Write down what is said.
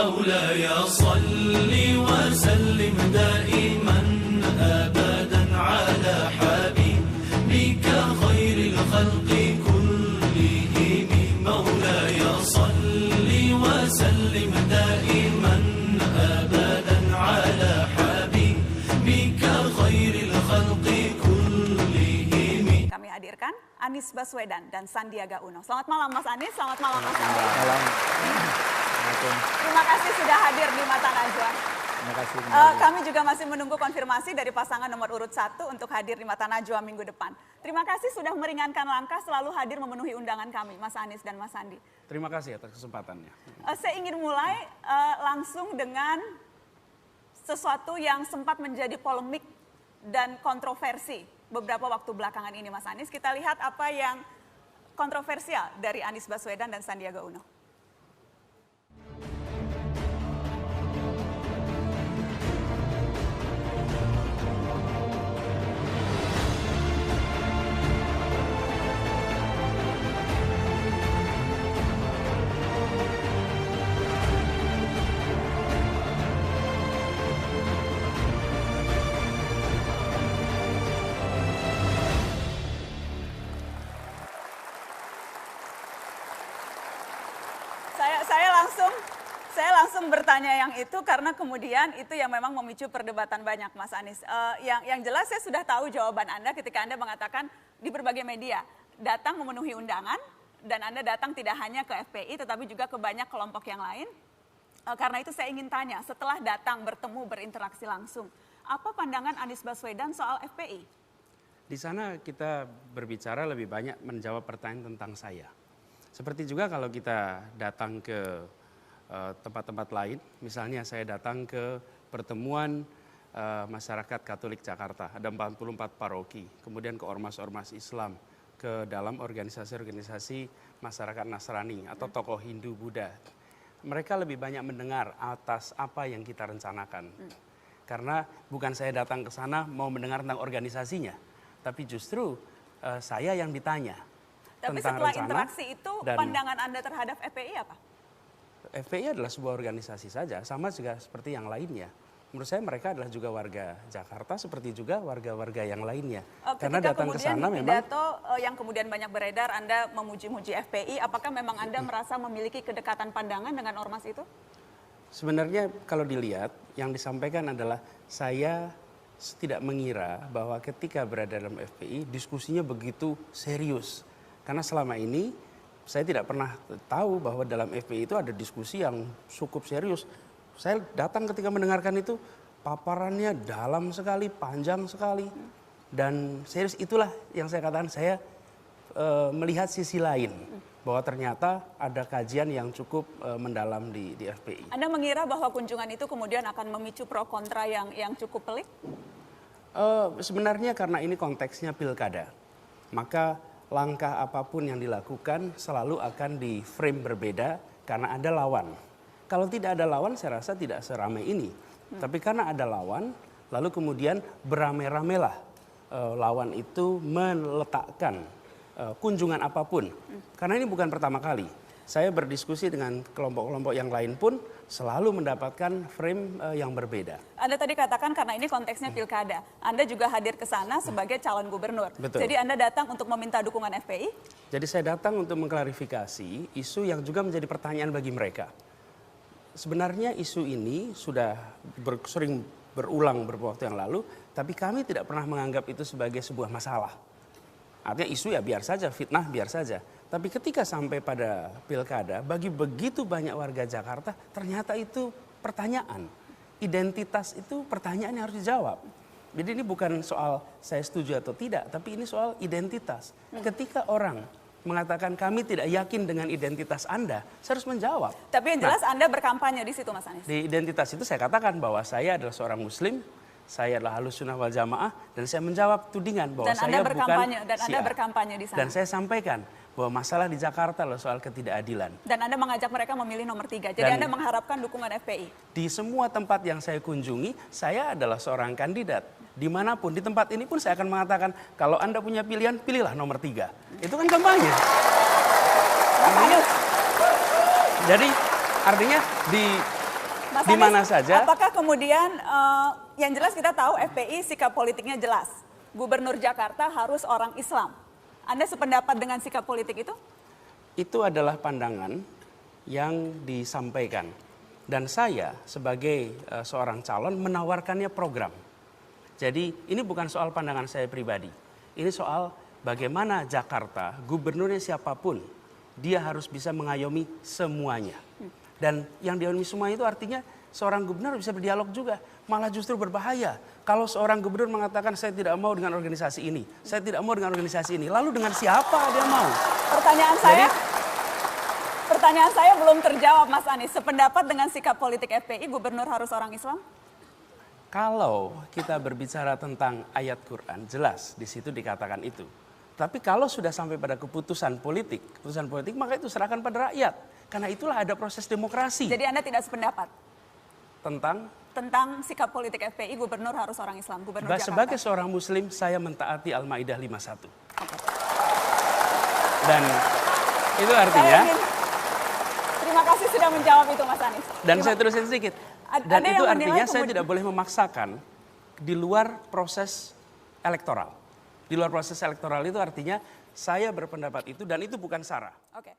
مولاي صل وسلم دائما أبدا على حبيبك خير الخلق كلهم مولاي صل وسلم دائما أبدا على حبيبك خير الخلق كلهم. Kami hadirkan Anies Baswedan dan Sandiaga Uno. Selamat malam Mas Anies, selamat malam Mas Sandi. Terima kasih sudah hadir di Mata Najwa. Terima kasih. Kami juga masih menunggu konfirmasi dari pasangan nomor urut 1 untuk hadir di Mata Najwa minggu depan. Terima kasih sudah meringankan langkah selalu hadir memenuhi undangan kami, Mas Anies dan Mas Sandi. Terima kasih atas kesempatannya. Saya ingin mulai langsung dengan sesuatu yang sempat menjadi polemik dan kontroversi beberapa waktu belakangan ini, Mas Anies. Kita lihat apa yang kontroversial dari Anies Baswedan dan Sandiaga Uno. Saya langsung bertanya yang itu karena kemudian itu yang memang memicu perdebatan banyak, Mas Anies. Yang jelas saya sudah tahu jawaban Anda ketika Anda mengatakan di berbagai media datang memenuhi undangan dan Anda datang tidak hanya ke FPI tetapi juga ke banyak kelompok yang lain. Karena itu saya ingin tanya, setelah datang bertemu berinteraksi langsung, apa pandangan Anies Baswedan soal FPI? Di sana kita berbicara lebih banyak menjawab pertanyaan tentang saya. Seperti juga kalau kita datang ke tempat-tempat lain, misalnya saya datang ke pertemuan masyarakat Katolik Jakarta, ada 44 paroki, kemudian ke ormas-ormas Islam, ke dalam organisasi-organisasi masyarakat Nasrani atau tokoh Hindu Buddha. Mereka lebih banyak mendengar atas apa yang kita rencanakan. Karena bukan saya datang ke sana mau mendengar tentang organisasinya, tapi justru saya yang ditanya. Tapi setelah interaksi itu, pandangan Anda terhadap FPI apa? FPI adalah sebuah organisasi saja, sama juga seperti yang lainnya. Menurut saya mereka adalah juga warga Jakarta, seperti juga warga-warga yang lainnya. Karena datang ke sana memang pidato yang kemudian banyak beredar, Anda memuji-muji FPI, apakah memang Anda merasa memiliki kedekatan pandangan dengan ormas itu? Sebenarnya kalau dilihat, yang disampaikan adalah saya tidak mengira bahwa ketika berada dalam FPI, diskusinya begitu serius. Karena selama ini saya tidak pernah tahu bahwa dalam FPI itu ada diskusi yang cukup serius. Saya datang ketika mendengarkan itu, paparannya dalam sekali, panjang sekali. Dan serius itulah yang saya katakan, saya melihat sisi lain. Bahwa ternyata ada kajian yang cukup mendalam di FPI. Anda mengira bahwa kunjungan itu kemudian akan memicu pro kontra yang cukup pelik? Sebenarnya karena ini konteksnya pilkada. Maka langkah apapun yang dilakukan selalu akan di frame berbeda karena ada lawan. Kalau tidak ada lawan saya rasa tidak seramai ini. Tapi karena ada lawan, lalu kemudian beramai-ramailah lawan itu meletakkan kunjungan apapun. Karena ini bukan pertama kali. Saya berdiskusi dengan kelompok-kelompok yang lain pun selalu mendapatkan frame yang berbeda. Anda tadi katakan karena ini konteksnya pilkada. Anda juga hadir ke sana sebagai calon gubernur. Betul. Jadi Anda datang untuk meminta dukungan FPI? Jadi saya datang untuk mengklarifikasi isu yang juga menjadi pertanyaan bagi mereka. Sebenarnya isu ini sudah sering berulang beberapa waktu yang lalu, tapi kami tidak pernah menganggap itu sebagai sebuah masalah. Artinya isu ya biar saja, fitnah biar saja. Tapi ketika sampai pada pilkada, bagi begitu banyak warga Jakarta, ternyata itu pertanyaan. Identitas itu pertanyaan yang harus dijawab. Jadi ini bukan soal saya setuju atau tidak, tapi ini soal identitas. Ketika orang mengatakan kami tidak yakin dengan identitas Anda, saya harus menjawab. Tapi yang jelas Anda berkampanye di situ, Mas Anies. Di identitas itu saya katakan bahwa saya adalah seorang Muslim, saya adalah Ahlussunnah wal Jamaah, dan saya menjawab tudingan bahwa saya bukan Syiah. Dan Anda berkampanye di sana. Dan saya sampaikan bahwa masalah di Jakarta adalah soal ketidakadilan. Dan Anda mengajak mereka memilih nomor 3. Jadi Anda mengharapkan dukungan FPI. Di semua tempat yang saya kunjungi, saya adalah seorang kandidat. Dimanapun, di tempat ini pun saya akan mengatakan, kalau Anda punya pilihan, pilihlah nomor 3. Itu kan kampanye. Jadi artinya Mas di Anies, mana saja. apakah kemudian yang jelas kita tahu FPI sikap politiknya jelas. Gubernur Jakarta harus orang Islam. Anda sependapat dengan sikap politik itu? Itu adalah pandangan yang disampaikan. Dan saya sebagai seorang calon menawarkannya program. Jadi ini bukan soal pandangan saya pribadi. Ini soal bagaimana Jakarta, gubernurnya siapapun, dia harus bisa mengayomi semuanya. Dan yang diayomi semua itu artinya seorang gubernur bisa berdialog juga. Malah justru berbahaya. Kalau seorang gubernur mengatakan saya tidak mau dengan organisasi ini, saya tidak mau dengan organisasi ini. Lalu dengan siapa dia mau? Pertanyaan saya belum terjawab, Mas Anies. Sependapat dengan sikap politik FPI, gubernur harus orang Islam? Kalau kita berbicara tentang ayat Quran, jelas di situ dikatakan itu. Tapi kalau sudah sampai pada keputusan politik maka itu serahkan pada rakyat. Karena itulah ada proses demokrasi. Jadi Anda tidak sependapat? Tentang sikap politik FPI, gubernur harus orang Islam, gubernur Jakarta. Sebagai seorang muslim, saya mentaati Al-Maidah 51. Dan itu artinya... Terima kasih sudah menjawab itu, Mas Anies. Dan saya terusin sedikit. Dan itu artinya saya tidak boleh memaksakan di luar proses elektoral. Di luar proses elektoral itu artinya saya berpendapat itu dan itu bukan sara. Oke.